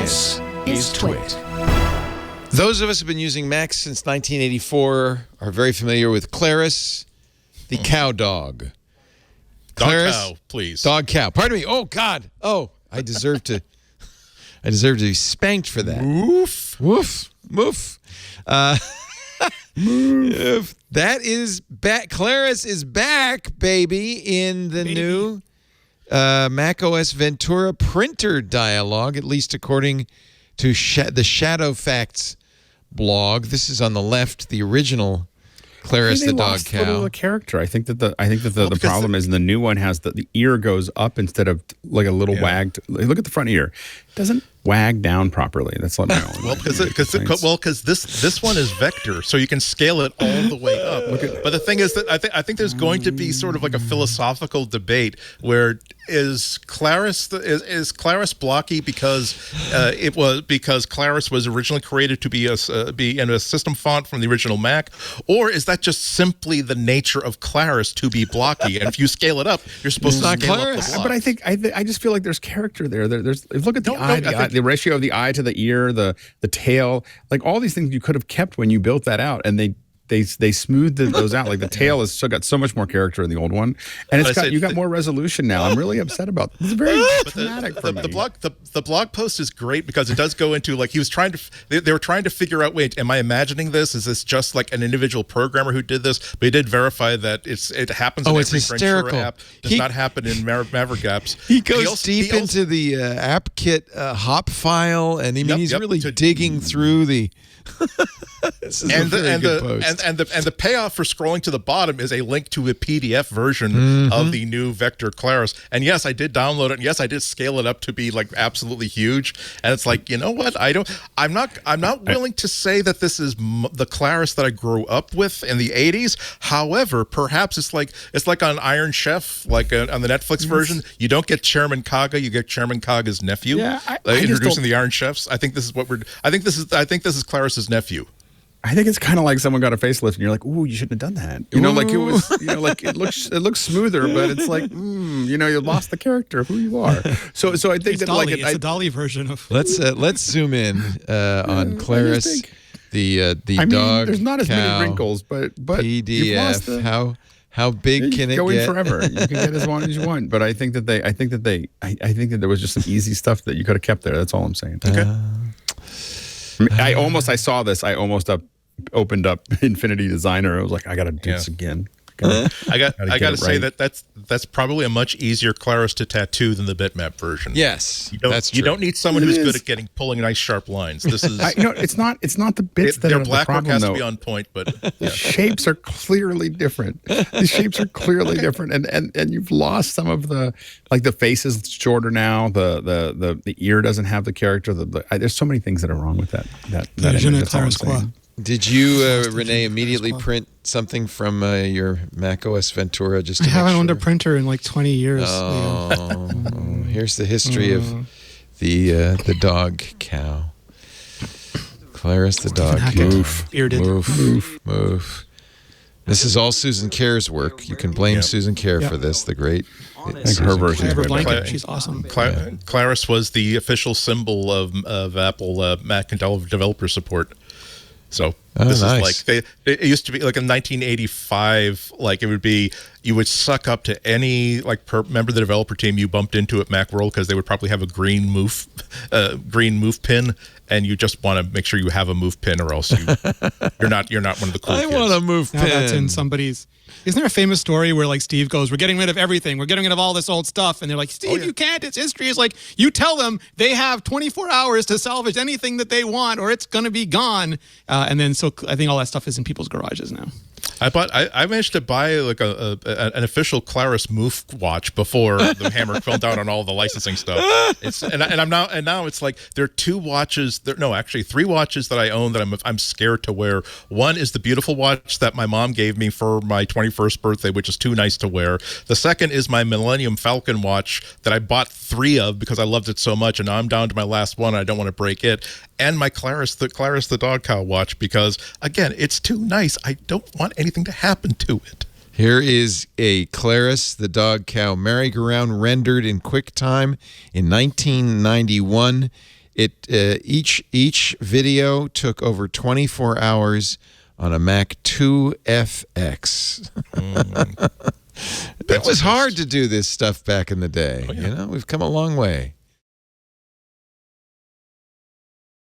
This is TWiT. Those of us who have been using Macs since 1984 are very familiar with Clarus the cow dog. Dogcow, please. Dogcow. Pardon me. Oh, God. Oh, I deserve to be spanked for that. Woof. Woof. Woof. Move. That is back. Clarus is back, baby, in the new Mac OS Ventura printer dialog, at least according to the Shadow Facts blog. This is on the left, the original Clarus the Dogcow. A little character. I think that the problem is the new one has the ear goes up instead of like a little wagged. Look at the front ear. It doesn't wag down properly. That's what my own. because this one is vector, so you can scale it all the way up. But the thing is that I think there's going to be sort of like a philosophical debate where is Clarus blocky because Clarus was originally created to be in a system font from the original Mac, or is that just simply the nature of Clarus to be blocky? And if you scale it up, you're supposed to scale up the block. But I just feel like there's character there. There's look at the ratio of the eye to the ear, the tail, like all these things you could have kept when you built that out, and they smoothed those out. Like the tail has still got so much more character in the old one, and you got more resolution now. I'm really upset about this. It's very dramatic for me. The blog post is great because it does go into like they were trying to figure out, wait, am I imagining this? Is this just like an individual programmer who did this? But he did verify that it happens in every Ventura app. Does not happen in Maverick apps. He goes deep into the AppKit hop file, and he's really digging through the. This is the payoff for scrolling to the bottom is a link to a PDF version of the new Vector Clarus. And yes, I did download it. And yes, I did scale it up to be like absolutely huge. And it's like, you know what? I'm not willing to say that this is the Clarus that I grew up with in the 80s. However, perhaps it's like on Iron Chef, like on the Netflix version. You don't get Chairman Kaga, you get Chairman Kaga's nephew. Yeah, introducing the Iron Chefs. I think this is Clarus's nephew. I think it's kind of like someone got a facelift and you're like, ooh, you shouldn't have done that. Like it was, like it looks smoother, but it's like, you lost the character of who you are. So I think that Dolly. It's a Dolly version of. Let's zoom in on Clarus, the dog. There's not as cow, many wrinkles, but PDF. You've lost how big can it go get? In forever. You can get as long as you want. But I think that there was just some easy stuff that you could have kept there. That's all I'm saying. Okay. I saw this. I almost opened up Infinity Designer. I was like, I got to do this again. I got to say that's probably a much easier Clarus to tattoo than the bitmap version. Yes, that's true. You don't need someone who's good at pulling nice sharp lines. This is it's not the bits that are the problem. Their black work has to be on point, but the shapes are clearly different. The shapes are clearly different, and you've lost some of the face is shorter now. The ear doesn't have the character. There's so many things that are wrong with that image. That's Did you, Rene, immediately print something from your Mac OS Ventura? I haven't owned a printer in like 20 years. Here's the history of the dog cow. Clarus the dog cow. Move. This is all Susan Kerr's work. You can blame Susan Kerr for this. The great. Her version. She's awesome. Clarus was the official symbol of Apple Mac and developer support. So this is like it used to be like in 1985, like it would be you would suck up to any member of the developer team you bumped into at Macworld because they would probably have a green move pin, and you just want to make sure you have a move pin or else you're not one of the cool kids. I want a move pin. That's in somebody's. Isn't there a famous story where like Steve goes, we're getting rid of everything. We're getting rid of all this old stuff. And they're like, Steve, you can't. It's history. It's like, you tell them they have 24 hours to salvage anything that they want or it's going to be gone. And then so I think all that stuff is in people's garages now. I managed to buy like an official Clarus Move watch before the hammer fell down on all the licensing stuff. Now it's like there are three watches that I own that I'm scared to wear. One is the beautiful watch that my mom gave me for my 21st birthday, which is too nice to wear. The second is my Millennium Falcon watch that I bought 3 of because I loved it so much, and now I'm down to my last one. And I don't want to break it. And my Clarus the Dogcow watch because again, it's too nice. I don't want anything to happen to it. Here is a Clarus the Dogcow merry-go-round rendered in QuickTime in 1991. Each video took over 24 hours on a Mac 2FX. It was hard to do this stuff back in the day. Oh, yeah. We've come a long way.